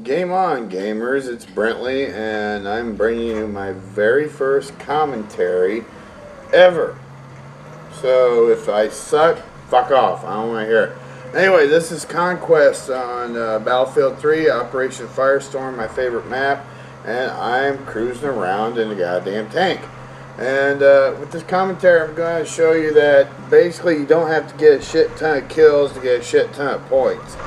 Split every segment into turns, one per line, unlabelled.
Game on, gamers. It's Brently, and I'm bringing you my very first commentary ever. So if I suck, fuck off. I don't want to hear it. Anyway, this is Conquest on Battlefield 3, Operation Firestorm, my favorite map, and I'm cruising around in a goddamn tank. And with this commentary, I'm going to show you that basically you don't have to get a shit ton of kills to get a shit ton of points.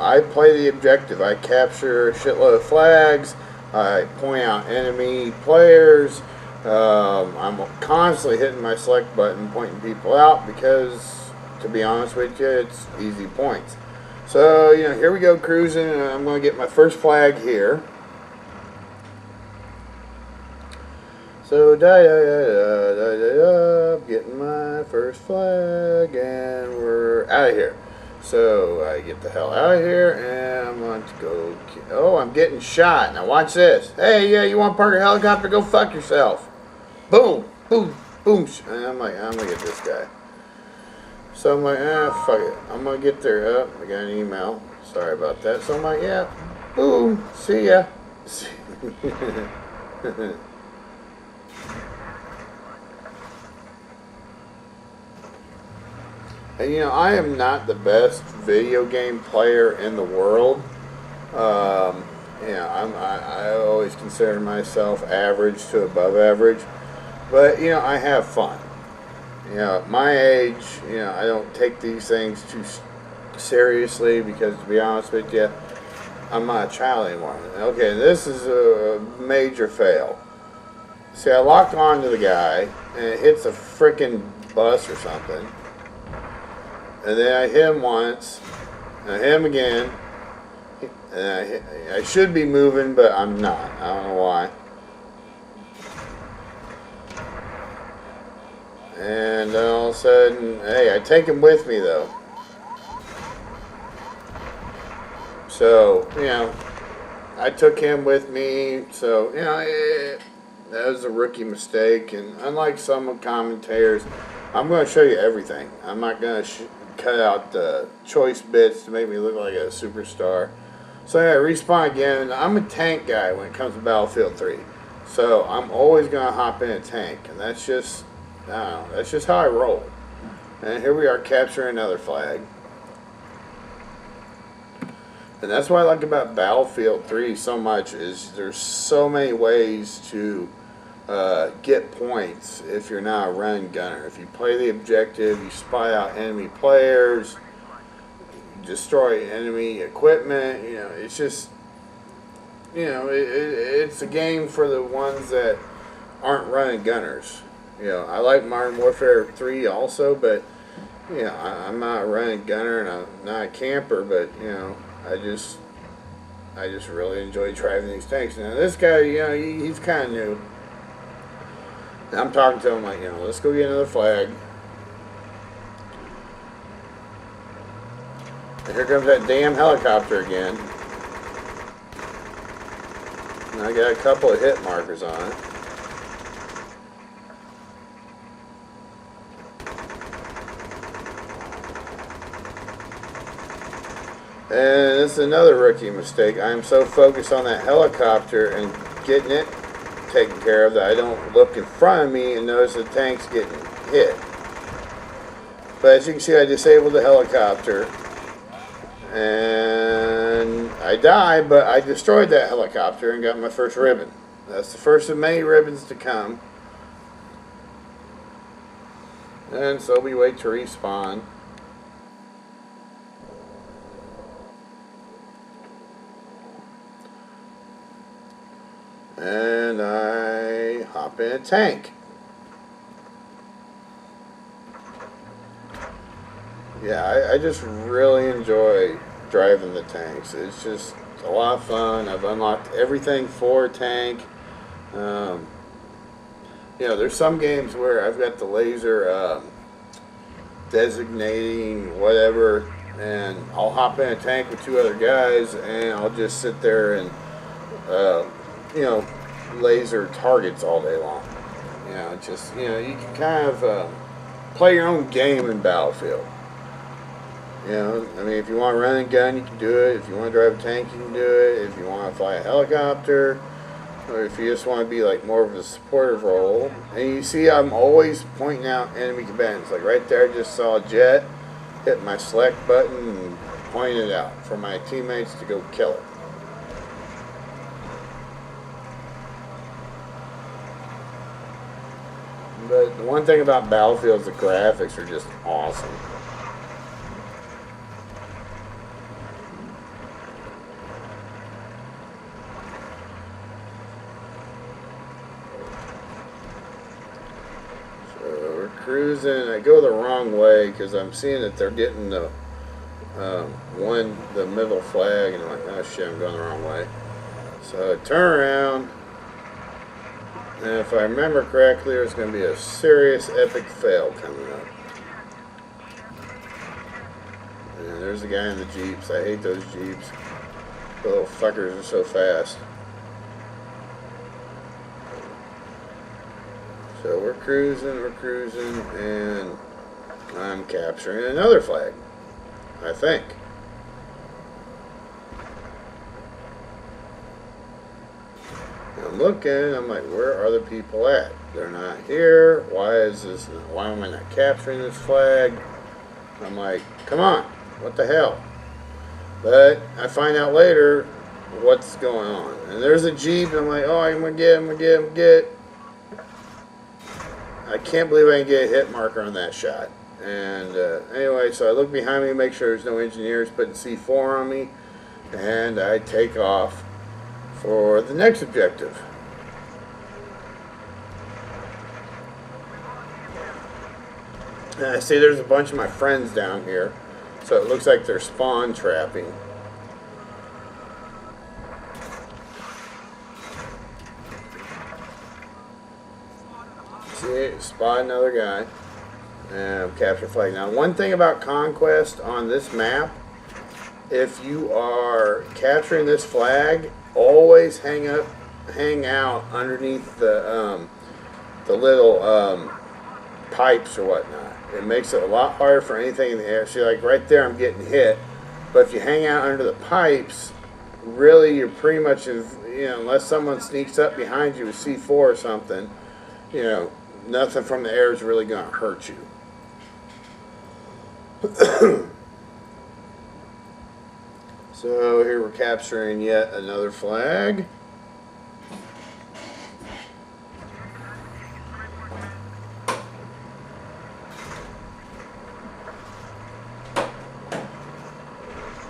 I play the objective. I capture a shitload of flags. I point out enemy players. I'm constantly hitting my select button, pointing people out because, to be honest with you, it's easy points. So, here we go cruising, and I'm going to get my first flag here. So, getting my first flag, and we're out of here. So, I get the hell out of here, and I'm going to go... Oh, I'm getting shot. Now, watch this. Hey, yeah, you want to park a helicopter? Go fuck yourself. Boom, boom, boom. And I'm like, I'm going to get this guy. So, I'm like, fuck it. I'm going to get there. Oh, I got an email. Sorry about that. So, I'm like, yeah, boom, see ya. And I am not the best video game player in the world. I always consider myself average to above average. But, I have fun. At my age, I don't take these things too seriously because, to be honest with you, I'm not a child anymore. Okay, this is a major fail. See, I locked onto the guy, and it hits a frickin' bus or something. And then I hit him once, and I hit him again, and I should be moving, but I'm not. I don't know why. And then all of a sudden, hey, I take him with me, though. So, I took him with me, so, that was a rookie mistake, and unlike some commentators, I'm going to show you everything. I'm not going to cut out the choice bits to make me look like a superstar. So yeah, respawn again. I'm a tank guy when it comes to Battlefield 3. So I'm always going to hop in a tank, and that's just, I don't know, that's just how I roll. And here we are capturing another flag. And that's what I like about Battlefield 3 so much, is there's so many ways to get points if you're not a run gunner. If you play the objective, you spy out enemy players, destroy enemy equipment, it's just, it's a game for the ones that aren't running gunners. I like Modern Warfare 3 also, but, I'm not a running gunner and I'm not a camper, but, I just really enjoy driving these tanks. Now, this guy, he's kind of new. I'm talking to him like, let's go get another flag. And here comes that damn helicopter again. And I got a couple of hit markers on it. And this is another rookie mistake. I'm so focused on that helicopter and getting it taken care of that I don't look in front of me and notice the tank's getting hit. But as you can see, I disabled the helicopter and I died, but I destroyed that helicopter and got my first ribbon. That's the first of many ribbons to come. And so we wait to respawn. And I hop in a tank. Yeah, I just really enjoy driving the tanks. It's just a lot of fun. I've unlocked everything for a tank. There's some games where I've got the laser designating whatever, and I'll hop in a tank with two other guys, and I'll just sit there and laser targets all day long. You can kind of play your own game in Battlefield. You know, I mean, if you want to run a gun, you can do it. If you want to drive a tank, you can do it. If you want to fly a helicopter, or if you just want to be like more of a supportive role. And you see, I'm always pointing out enemy combatants. Like right there, I just saw a jet, hit my select button, and pointed it out for my teammates to go kill it. But the one thing about Battlefield is the graphics are just awesome. So we're cruising. I go the wrong way because I'm seeing that they're getting the the middle flag, and I'm like, oh shit, I'm going the wrong way. So I turn around. And if I remember correctly, there's going to be a serious epic fail coming up. And there's the guy in the Jeeps. I hate those Jeeps. The little fuckers are so fast. So we're cruising, and I'm capturing another flag, I think. I'm looking, I'm like, where are the people at? They're not here. Why am I not capturing this flag? I'm like, come on, what the hell? But I find out later what's going on. And there's a Jeep, and I'm like, oh, I'm gonna get. I can't believe I can get a hit marker on that shot. And anyway, so I look behind me, make sure there's no engineers putting C4 on me, and I take off for the next objective. And I see there's a bunch of my friends down here, so it looks like they're spawn trapping. See, spot another guy, and capture flag. Now, one thing about Conquest on this map, if you are capturing this flag, always hang out underneath the little pipes or whatnot. It makes it a lot harder for anything in the air. See, like right there, I'm getting hit. But if you hang out under the pipes, really, you're pretty much, unless someone sneaks up behind you with C4 or something, nothing from the air is really going to hurt you. So here we're capturing yet another flag.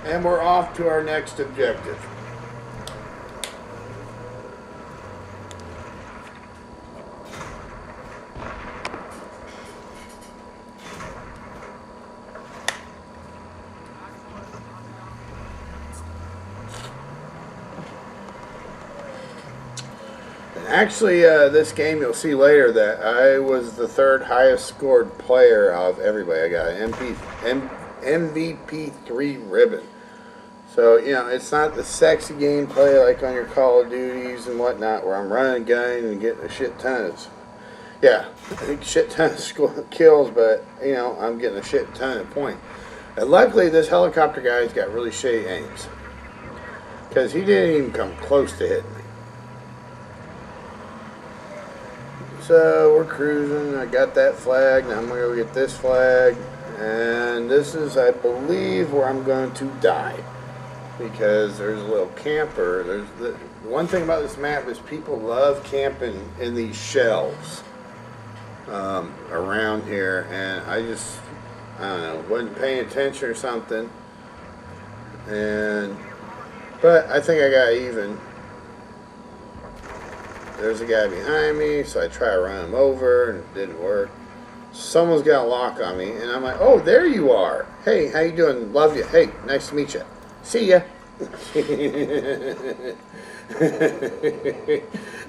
And we're off to our next objective. Actually, this game, you'll see later that I was the third highest scored player of everybody. I got an MVP 3 ribbon. So, it's not the sexy gameplay like on your Call of Duties and whatnot, where I'm running a gun and getting a shit ton of, shit ton of kills, but, I'm getting a shit ton of points. And luckily, this helicopter guy's got really shitty aims, because he didn't even come close to hitting me. So we're cruising. I got that flag. Now I'm going to go get this flag. And this is, I believe, where I'm going to die. Because there's a little camper. The one thing about this map is people love camping in these shelves around here. And I don't know, wasn't paying attention or something. But I think I got even. There's a guy behind me, so I try to run him over, and it didn't work. Someone's got a lock on me, and I'm like, oh, there you are. Hey, how you doing? Love you. Hey, nice to meet you. See ya.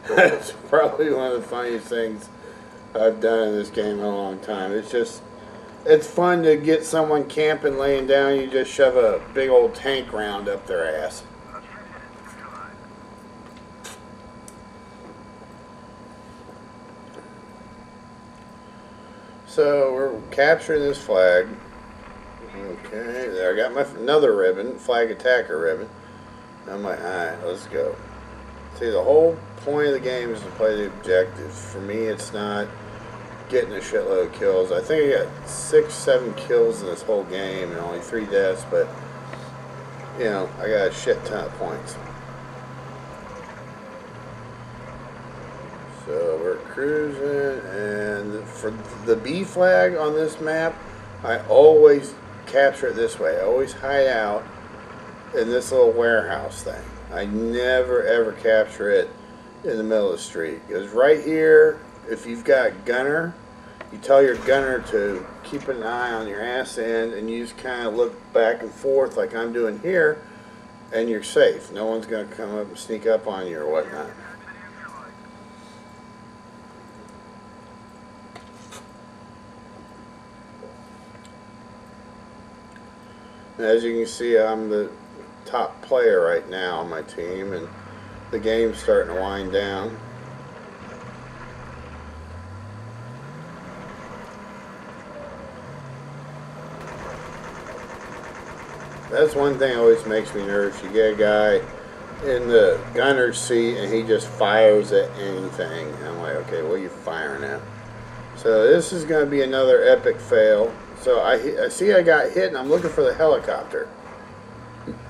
That's probably one of the funniest things I've done in this game in a long time. It's fun to get someone camping, laying down, you just shove a big old tank round up their ass. So we're capturing this flag. Okay, there I got my another ribbon, flag attacker ribbon. I'm like, alright, let's go. See, the whole point of the game is to play the objectives. For me, it's not getting a shitload of kills. I think I got 6, 7 kills in this whole game and only 3 deaths, but, you know, I got a shit ton of points. So we're cruising, and for the B flag on this map, I always capture it this way. I always hide out in this little warehouse thing. I never ever capture it in the middle of the street. Because right here, if you've got gunner, you tell your gunner to keep an eye on your ass end, and you just kind of look back and forth like I'm doing here, and you're safe. No one's going to come up and sneak up on you or whatnot. As you can see, I'm the top player right now on my team, and the game's starting to wind down. That's one thing that always makes me nervous. You get a guy in the gunner's seat and he just fires at anything. I'm like, okay, what are you firing at? So this is going to be another epic fail. So I see I got hit and I'm looking for the helicopter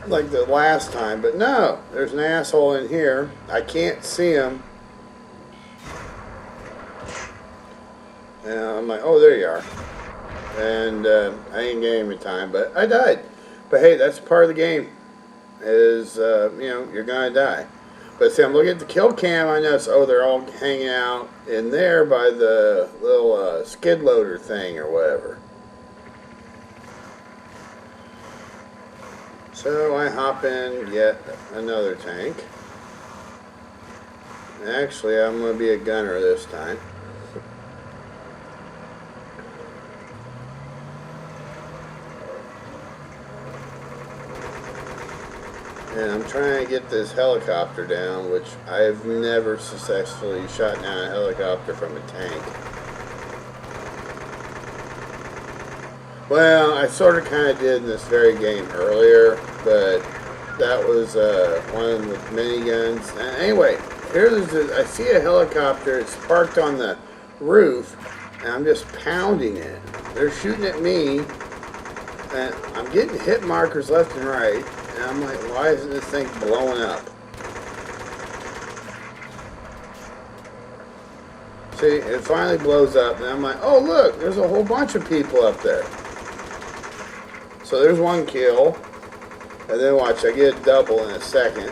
like the last time, but no, there's an asshole in here. I can't see him. And I'm like, oh, there you are. And I ain't getting any time, but I died. But hey, that's part of the game. Is you know, you're gonna die. But see, I'm looking at the kill cam. I notice, oh, they're all hanging out in there by the little skid loader thing or whatever. So I hop in yet another tank. Actually, I'm going to be a gunner this time. And I'm trying to get this helicopter down, which I've never successfully shot down a helicopter from a tank. Well, I sort of kind of did in this very game earlier, but that was one with miniguns. Anyway, I see a helicopter. It's parked on the roof, and I'm just pounding it. They're shooting at me, and I'm getting hit markers left and right, and I'm like, why isn't this thing blowing up? See, it finally blows up, and I'm like, oh, look, there's a whole bunch of people up there. So there's one kill, and then watch, I get a double in a second.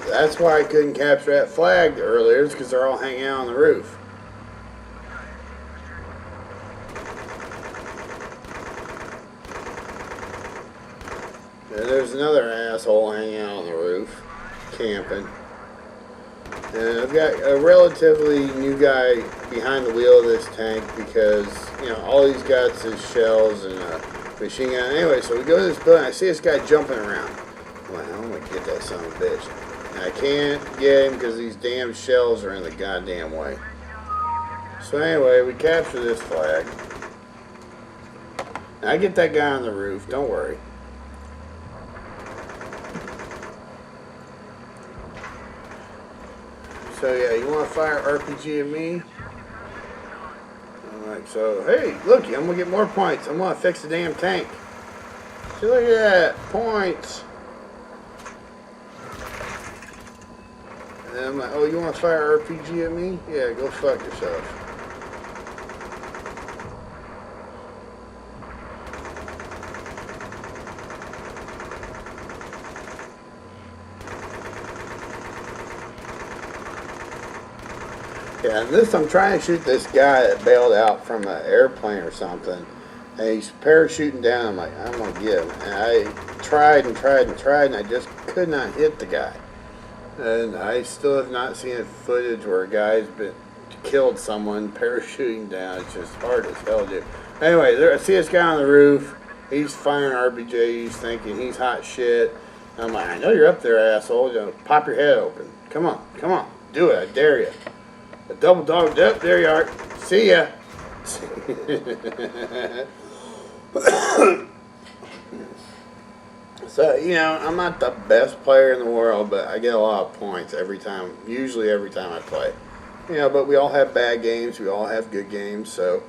That's why I couldn't capture that flag earlier, is because they're all hanging out on the roof. And there's another asshole hanging out on the roof, camping. And I've got a relatively new guy behind the wheel of this tank because, you know, all he's got is shells and a machine gun. Anyway, so we go to this building. I see this guy jumping around. I'm like, I'm going to get that son of a bitch. And I can't get him because these damn shells are in the goddamn way. So anyway, we capture this flag. And I get that guy on the roof. Don't worry. So yeah, you want to fire RPG at me? Alright, so hey, look, I'm going to get more points. I'm going to fix the damn tank. So look at that, points. And I'm like, oh, you want to fire RPG at me? Yeah, go fuck yourself. Yeah, and this, I'm trying to shoot this guy that bailed out from an airplane or something, and he's parachuting down. I'm like, I'm going to get him. And I tried and tried and tried, and I just could not hit the guy. And I still have not seen footage where a guy's been killed someone parachuting down. It's just hard as hell to do. Anyway, there, I see this guy on the roof. He's firing RPGs, thinking he's hot shit. And I'm like, I know you're up there, asshole. You know, pop your head open. Come on, do it. I dare you. A double dog, yep, there you are. See ya. So, I'm not the best player in the world, but I get a lot of points usually every time I play. But we all have bad games, we all have good games, so,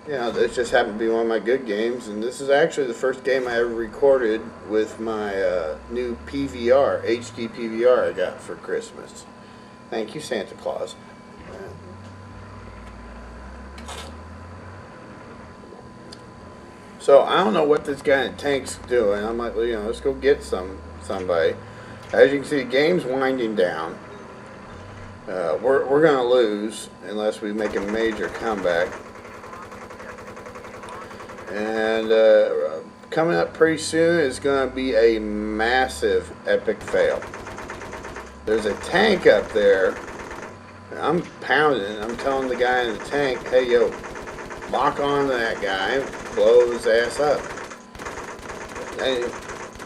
this just happened to be one of my good games, and this is actually the first game I ever recorded with my new PVR, HD PVR I got for Christmas. Thank you, Santa Claus. So I don't know what this guy in the tank's doing. I'm like, let's go get somebody. As you can see, the game's winding down. We're gonna lose unless we make a major comeback. And coming up pretty soon is gonna be a massive epic fail. There's a tank up there. I'm pounding. I'm telling the guy in the tank, hey, yo, lock on to that guy, blow his ass up. And,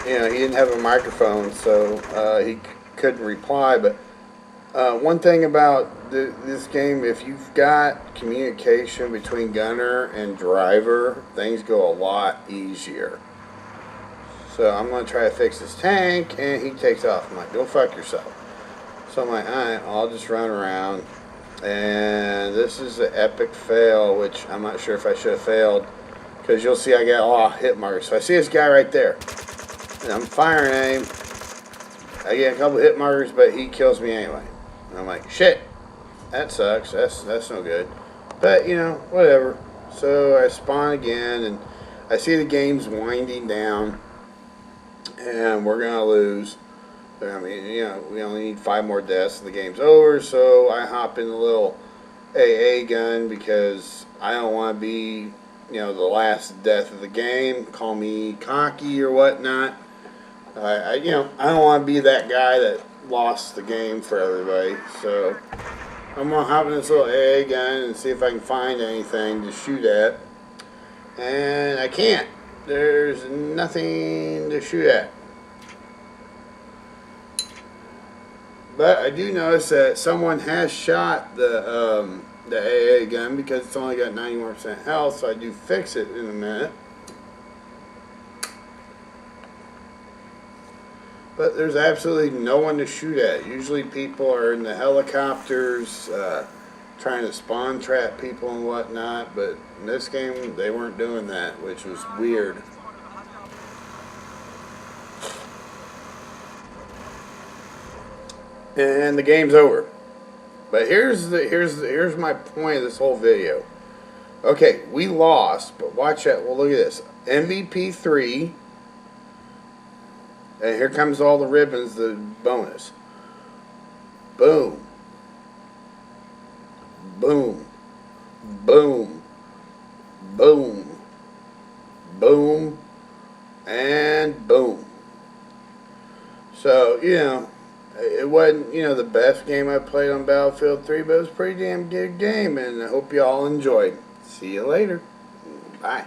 he didn't have a microphone, so he couldn't reply. But one thing about this game, if you've got communication between gunner and driver, things go a lot easier. So I'm going to try to fix this tank, and he takes off. I'm like, go fuck yourself. So I'm like, alright, I'll just run around. And this is the epic fail, which I'm not sure if I should have failed, because you'll see I got a lot of hit markers. So I see this guy right there, and I'm firing at him. I get a couple hit markers, but he kills me anyway. And I'm like, shit, that sucks. That's no good. But whatever. So I spawn again, and I see the game's winding down, and we're gonna lose. I mean, we only need 5 more deaths and the game's over, so I hop in the little AA gun because I don't want to be, the last death of the game. Call me cocky or whatnot. I don't want to be that guy that lost the game for everybody, so I'm going to hop in this little AA gun and see if I can find anything to shoot at. And I can't. There's nothing to shoot at. But I do notice that someone has shot the AA gun because it's only got 91% health, so I do fix it in a minute. But there's absolutely no one to shoot at. Usually people are in the helicopters trying to spawn trap people and whatnot, but in this game they weren't doing that, which was weird. And the game's over. But here's my point of this whole video. Okay, we lost, but watch out. Well, look at this. MVP 3. And here comes all the ribbons, the bonus. Boom. Boom. Boom. Boom. Boom. And boom. So, it wasn't, the best game I played on Battlefield 3, but it was a pretty damn good game, and I hope you all enjoyed. See you later. Bye.